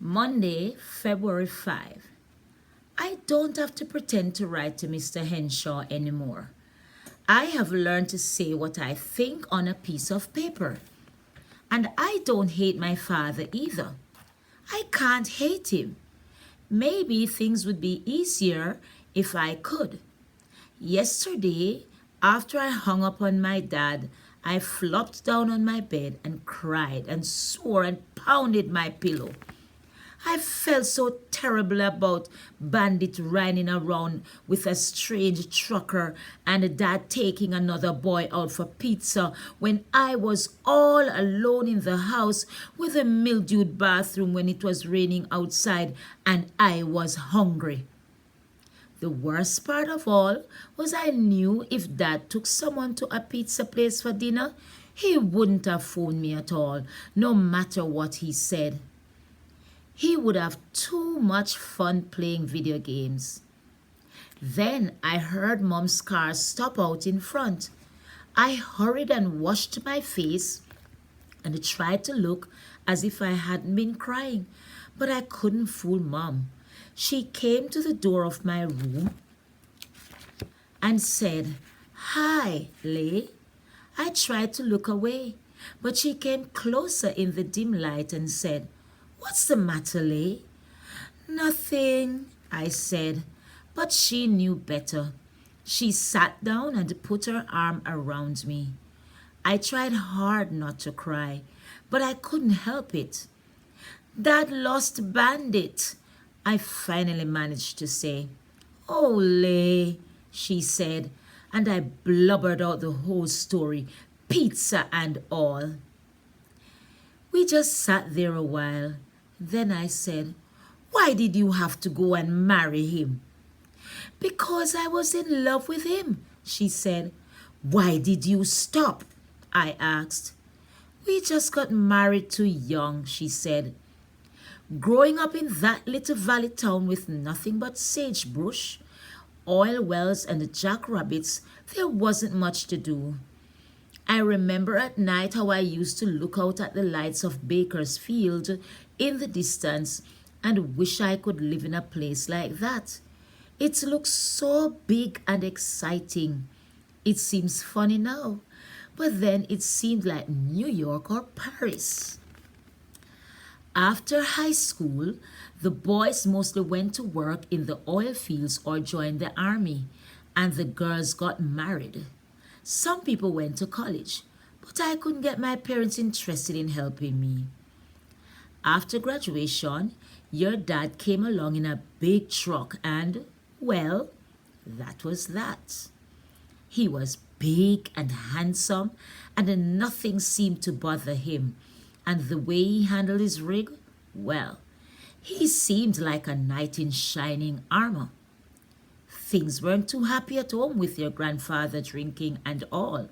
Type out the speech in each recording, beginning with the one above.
Monday, February 5. I don't have to pretend to write to Mr. Henshaw anymore. I have learned to say what I think on a piece of paper. And I don't hate my father either. I can't hate him. Maybe things would be easier if I could. Yesterday, after I hung up on my dad, I flopped down on my bed and cried and swore and pounded my pillow. I felt so terrible about Bandit riding around with a strange trucker and dad taking another boy out for pizza when I was all alone in the house with a mildewed bathroom when it was raining outside and I was hungry. The worst part of all was I knew if Dad took someone to a pizza place for dinner, he wouldn't have phoned me at all, no matter what he said. He would have too much fun playing video games. Then I heard Mom's car stop out in front. I hurried and washed my face and tried to look as if I hadn't been crying, but I couldn't fool Mom. She came to the door of my room and said, "Hi, Lay." I tried to look away, but she came closer in the dim light and said, "What's the matter, Lay?" "Nothing," I said, but she knew better. She sat down and put her arm around me. I tried hard not to cry, but I couldn't help it. "Dad lost Bandit," I finally managed to say. "Oh, Lay," she said, and I blubbered out the whole story, pizza and all. We just sat there a while. Then I said, "Why did you have to go and marry him?" "Because I was in love with him," she said. "Why did you stop?" I asked. "We just got married too young," she said. Growing up in that little valley town with nothing but sagebrush, oil wells and jackrabbits, there wasn't much to do. I remember at night how I used to look out at the lights of Baker's Field in the distance and wish I could live in a place like that. It looks so big and exciting. It seems funny now, but then it seemed like New York or Paris. After high school, the boys mostly went to work in the oil fields or joined the army, and the girls got married. Some people went to college, but I couldn't get my parents interested in helping me. After graduation, your dad came along in a big truck and, well, that was that. He was big and handsome, and nothing seemed to bother him. And the way he handled his rig, well, he seemed like a knight in shining armor. Things weren't too happy at home with your grandfather drinking and all.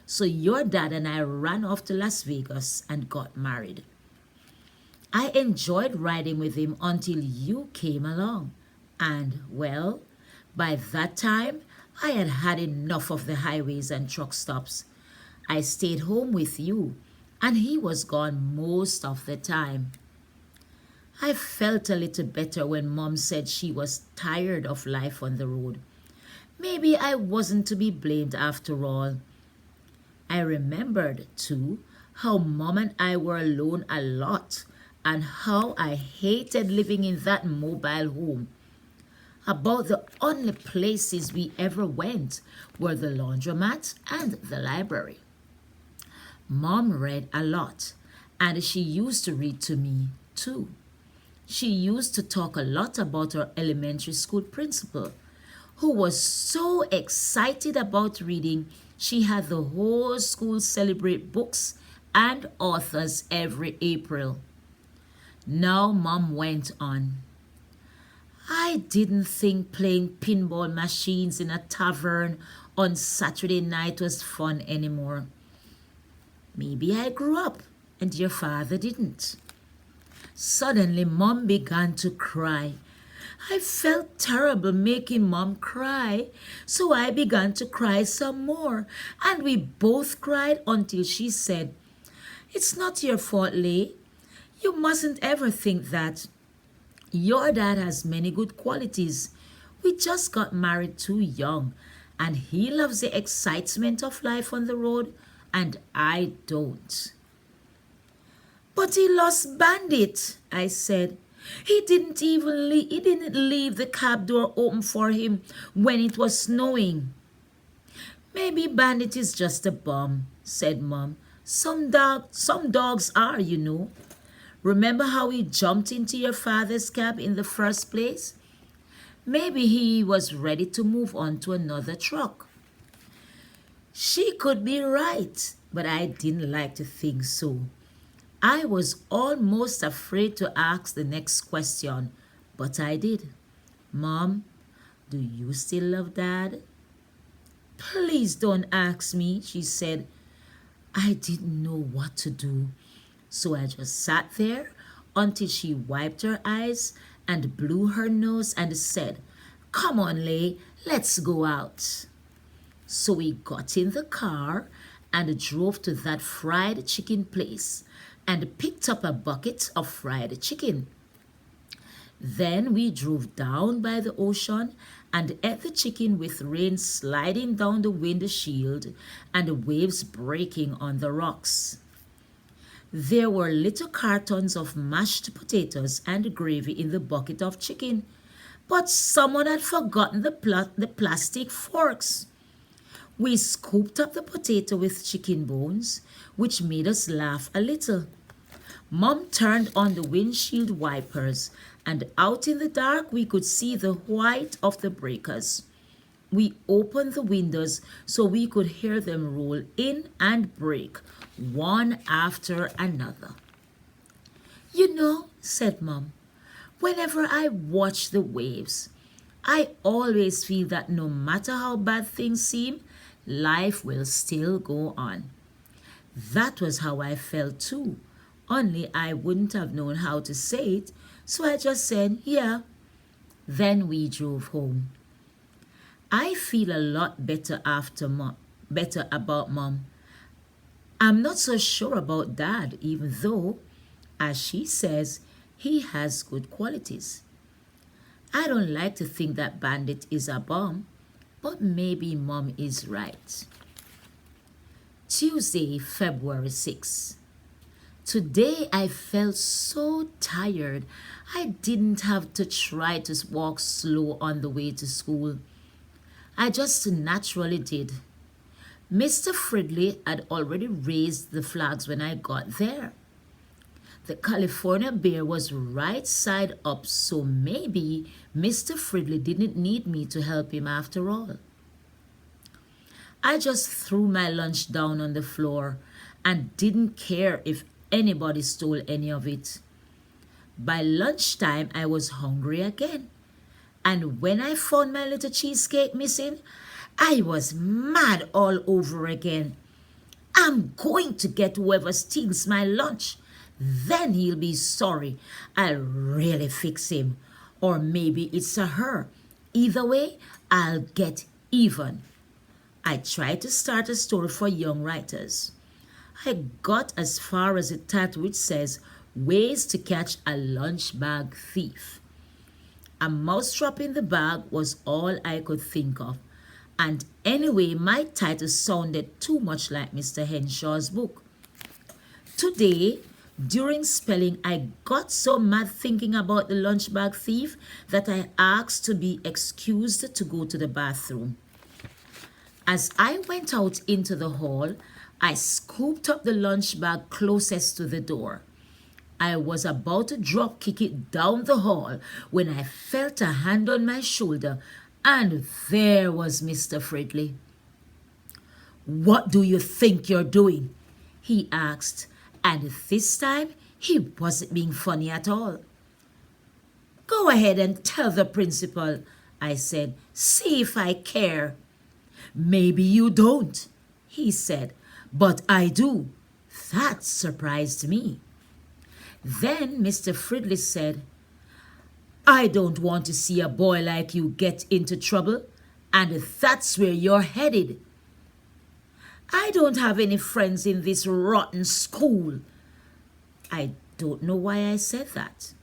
So your dad and I ran off to Las Vegas and got married. I enjoyed riding with him until you came along. And, well, by that time, I had had enough of the highways and truck stops. I stayed home with you, and he was gone most of the time. I felt a little better when Mom said she was tired of life on the road. Maybe I wasn't to be blamed after all. I remembered, too, how Mom and I were alone a lot and how I hated living in that mobile home. About the only places we ever went were the laundromat and the library. Mom read a lot, and she used to read to me, too. She used to talk a lot about her elementary school principal, who was so excited about reading, she had the whole school celebrate books and authors every April. Now Mom went on. I didn't think playing pinball machines in a tavern on Saturday night was fun anymore. Maybe I grew up and your father didn't. Suddenly, Mom began to cry. I felt terrible making Mom cry, so I began to cry some more, and we both cried until she said, "It's not your fault, Lay. You mustn't ever think that. Your dad has many good qualities. We just got married too young, and he loves the excitement of life on the road, and I don't. But he lost Bandit, I said. He didn't leave the cab door open for him when it was snowing. Maybe Bandit is just a bum, said Mom. Some dogs are, you know. Remember how he jumped into your father's cab in the first place? Maybe he was ready to move on to another truck. She could be right, but I didn't like to think so. I was almost afraid to ask the next question, but I did. Mom, do you still love Dad? Please don't ask me, she said. I didn't know what to do, so I just sat there until she wiped her eyes and blew her nose and said, Come on, Lay, let's go out. So we got in the car and drove to that fried chicken place and picked up a bucket of fried chicken. Then we drove down by the ocean and ate the chicken with rain sliding down the windshield and waves breaking on the rocks. There were little cartons of mashed potatoes and gravy in the bucket of chicken, but someone had forgotten the plastic forks. We scooped up the potato with chicken bones, which made us laugh a little. Mom turned on the windshield wipers, and out in the dark we could see the white of the breakers. We opened the windows so we could hear them roll in and break, one after another. You know, said Mom, whenever I watch the waves, I always feel that no matter how bad things seem, life will still go on. That was how I felt too, only I wouldn't have known how to say it, so I just said, yeah. Then we drove home. I feel a lot better better about Mom. I'm not so sure about Dad, even though, as she says, he has good qualities. I don't like to think that Bandit is a bum, but maybe Mom is right. Tuesday, February 6th. Today I felt so tired. I didn't have to try to walk slow on the way to school. I just naturally did. Mr. Fridley had already raised the flags when I got there. The California bear was right side up, so maybe Mr. Fridley didn't need me to help him after all. I just threw my lunch down on the floor and didn't care if anybody stole any of it. By lunchtime, I was hungry again. And when I found my little cheesecake missing, I was mad all over again. I'm going to get whoever steals my lunch. Then he'll be sorry. I'll really fix him. Or maybe it's a her. Either way, I'll get even. I tried to start a story for young writers. I got as far as a title which says, Ways to Catch a Lunch Bag Thief. A mousetrap in the bag was all I could think of. And anyway, my title sounded too much like Mr. Henshaw's book. Today, during spelling, I got so mad thinking about the lunch bag thief that I asked to be excused to go to the bathroom. As I went out into the hall, I scooped up the lunch bag closest to the door. I was about to drop kick it down the hall when I felt a hand on my shoulder, and there was Mr. Fridley. What do you think you're doing? He asked, and this time he wasn't being funny at all. Go ahead and tell the principal, I said. See if I care. Maybe you don't, he said, but I do. That surprised me. Then Mr. Fridley said, I don't want to see a boy like you get into trouble, and that's where you're headed. I don't have any friends in this rotten school. I don't know why I said that.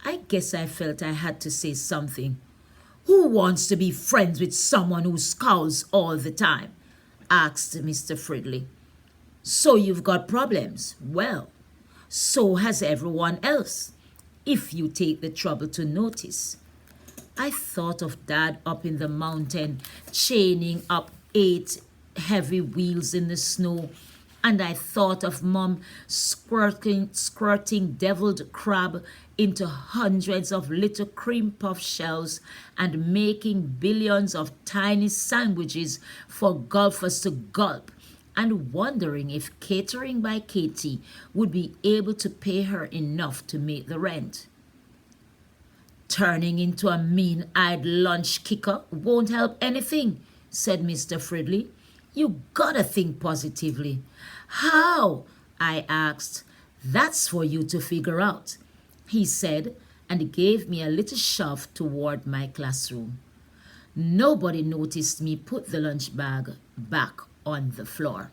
I guess I felt I had to say something. Who wants to be friends with someone who scowls all the time? Asked Mr. Fridley. So you've got problems? Well, so has everyone else, if you take the trouble to notice. I thought of Dad up in the mountain, chaining up 8 heavy wheels in the snow, and I thought of Mom squirting deviled crab into hundreds of little cream puff shells and making billions of tiny sandwiches for golfers to gulp, and wondering if catering by Katie would be able to pay her enough to make the rent. Turning into a mean-eyed lunch kicker won't help anything, said Mr. Fridley. You gotta think positively. How? I asked. That's for you to figure out, he said, and gave me a little shove toward my classroom. Nobody noticed me put the lunch bag back on the floor.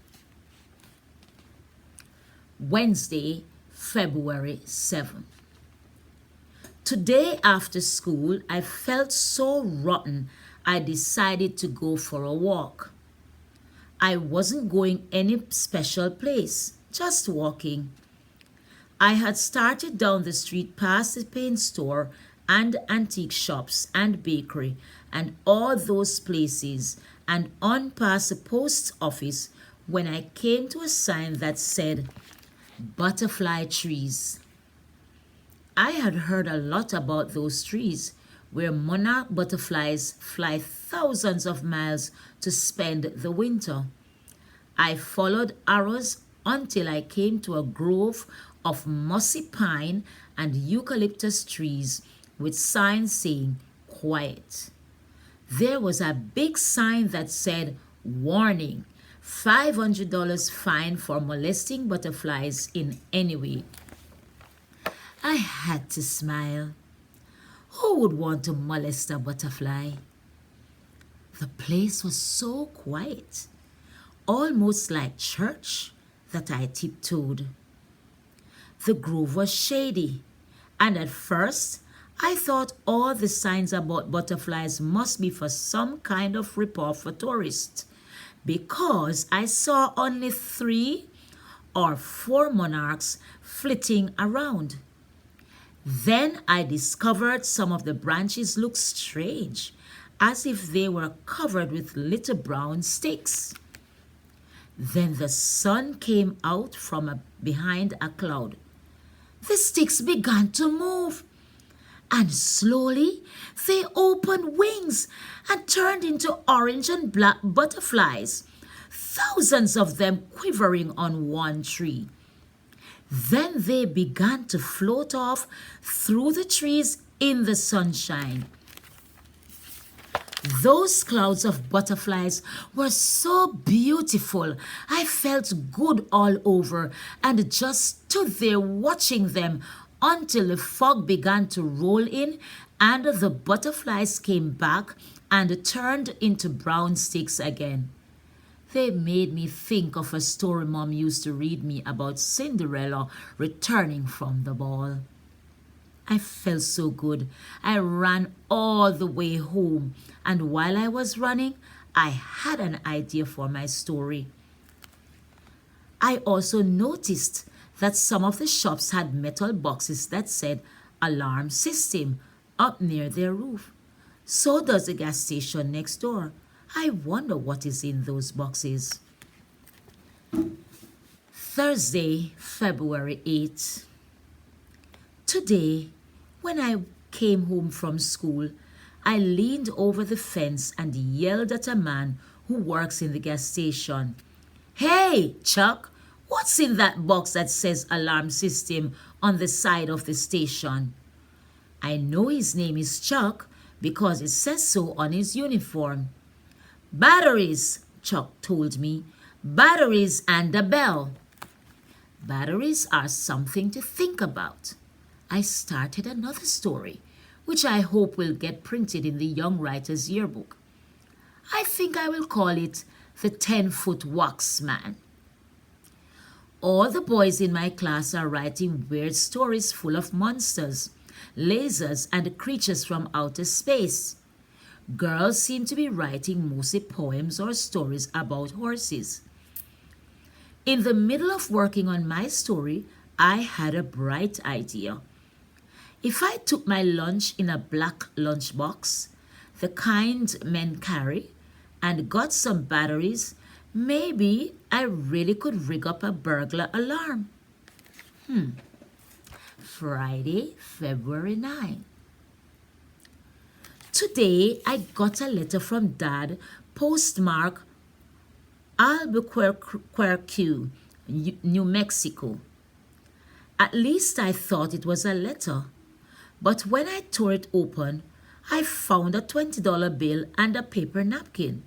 Wednesday, February 7th. Today after school, I felt so rotten I decided to go for a walk. I wasn't going any special place, just walking. I had started down the street past the paint store and antique shops and bakery and all those places and on past the post office when I came to a sign that said butterfly trees. I had heard a lot about those trees where monarch butterflies fly thousands of miles to spend the winter. I followed arrows until I came to a grove of mossy pine and eucalyptus trees with signs saying quiet. There was a big sign that said, warning, $500 fine for molesting butterflies in any way. I had to smile. Who would want to molest a butterfly? The place was so quiet, almost like church, that I tiptoed. The grove was shady, and at first I thought all the signs about butterflies must be for some kind of report for tourists, because I saw only 3 or 4 monarchs flitting around. Then I discovered some of the branches looked strange, as if they were covered with little brown sticks. Then the sun came out from behind a cloud. The sticks began to move, and slowly they opened wings and turned into orange and black butterflies, thousands of them quivering on one tree. Then they began to float off through the trees in the sunshine. Those clouds of butterflies were so beautiful. I felt good all over and just stood there watching them until the fog began to roll in and the butterflies came back and turned into brown sticks again. They made me think of a story Mom used to read me about Cinderella returning from the ball. I felt so good. I ran all the way home, and while I was running, I had an idea for my story. I also noticed that some of the shops had metal boxes that said alarm system up near their roof. So does the gas station next door. I wonder what is in those boxes. Thursday, February 8th. Today, when I came home from school, I leaned over the fence and yelled at a man who works in the gas station. Hey, Chuck, what's in that box that says alarm system on the side of the station? I know his name is Chuck because it says so on his uniform. Batteries, Chuck told me. Batteries and a bell. Batteries are something to think about. I started another story, which I hope will get printed in the Young Writer's Yearbook. I think I will call it The 10-Foot Wax Man. All the boys in my class are writing weird stories full of monsters, lasers, and creatures from outer space. Girls seem to be writing mostly poems or stories about horses. In the middle of working on my story, I had a bright idea. If I took my lunch in a black lunchbox, the kind men carry, and got some batteries, maybe I really could rig up a burglar alarm. Friday, February 9. Today, I got a letter from Dad, postmarked Albuquerque, New Mexico. At least I thought it was a letter. But when I tore it open, I found a $20 bill and a paper napkin.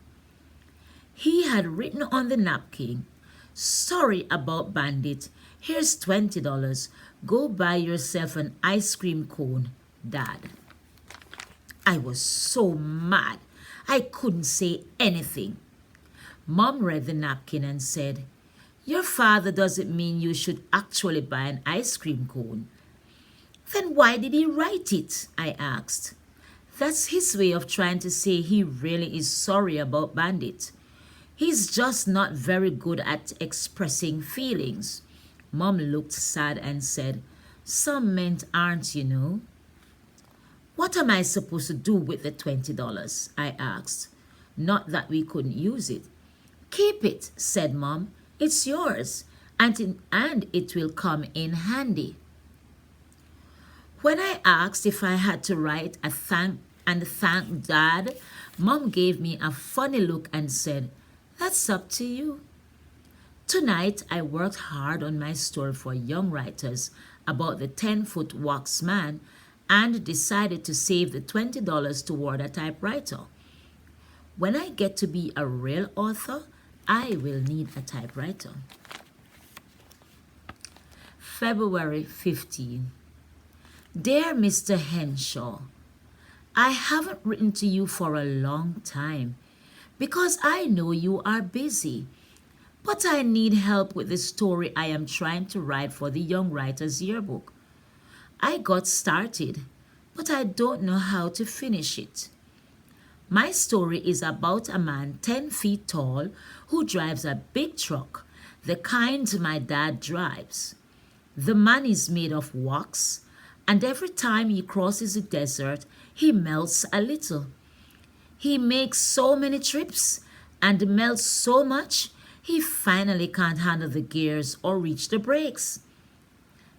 He had written on the napkin, "Sorry about Bandit. Here's $20. Go buy yourself an ice cream cone, Dad." I was so mad, I couldn't say anything. Mom read the napkin and said, "Your father doesn't mean you should actually buy an ice cream cone." "Then why did he write it?" I asked. "That's his way of trying to say he really is sorry about Bandit. He's just not very good at expressing feelings." Mom looked sad and said, "Some men aren't, you know." "What am I supposed to do with the $20? I asked. Not that we couldn't use it. "Keep it," said Mom. "It's yours, and it will come in handy." When I asked if I had to write a thank Dad, Mom gave me a funny look and said, "That's up to you." Tonight, I worked hard on my story for young writers about the 10-foot wax man and decided to save the $20 toward a typewriter. When I get to be a real author, I will need a typewriter. February 15. Dear Mr. Henshaw, I haven't written to you for a long time because I know you are busy, but I need help with the story I am trying to write for the Young Writers Yearbook. I got started, but I don't know how to finish it. My story is about a man 10 feet tall who drives a big truck, the kind my dad drives. The man is made of wax, and every time he crosses the desert, he melts a little. He makes so many trips and melts so much, he finally can't handle the gears or reach the brakes.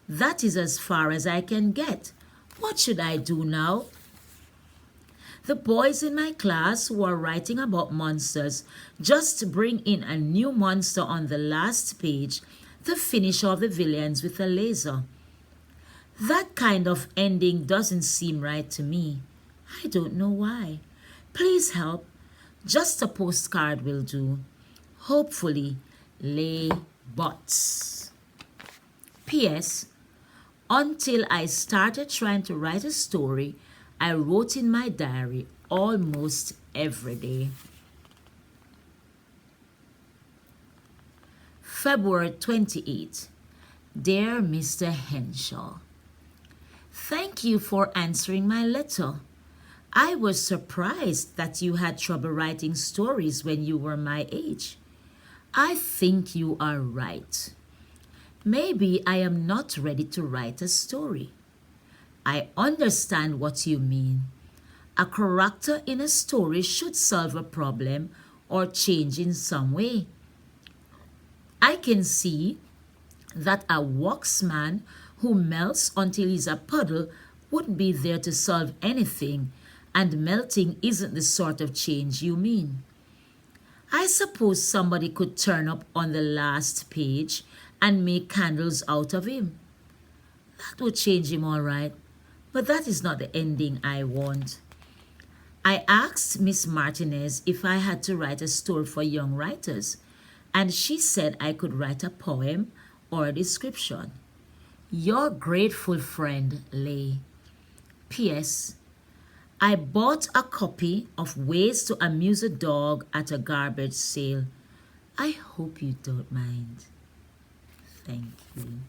That is as far as I can get. What should I do now? The boys in my class who are writing about monsters just bring in a new monster on the last page to finish off the villains with a laser. That kind of ending doesn't seem right to me. I don't know why. Please help. Just a postcard will do. Hopefully, Lay Butts. P.S. Until I started trying to write a story, I wrote in my diary almost every day. February 28. Dear Mr. Henshaw, thank you for answering my letter. I was surprised that you had trouble writing stories when you were my age. I think you are right. Maybe I am not ready to write a story. I understand what you mean. A character in a story should solve a problem or change in some way. I can see that a waxman who melts until he's a puddle wouldn't be there to solve anything, and melting isn't the sort of change you mean. I suppose somebody could turn up on the last page and make candles out of him. That would change him all right, but that is not the ending I want. I asked Miss Martinez if I had to write a story for young writers, and she said I could write a poem or a description. Your grateful friend, Lay. P.S. I bought a copy of Ways to Amuse a Dog at a garbage sale. I hope you don't mind. Thank you.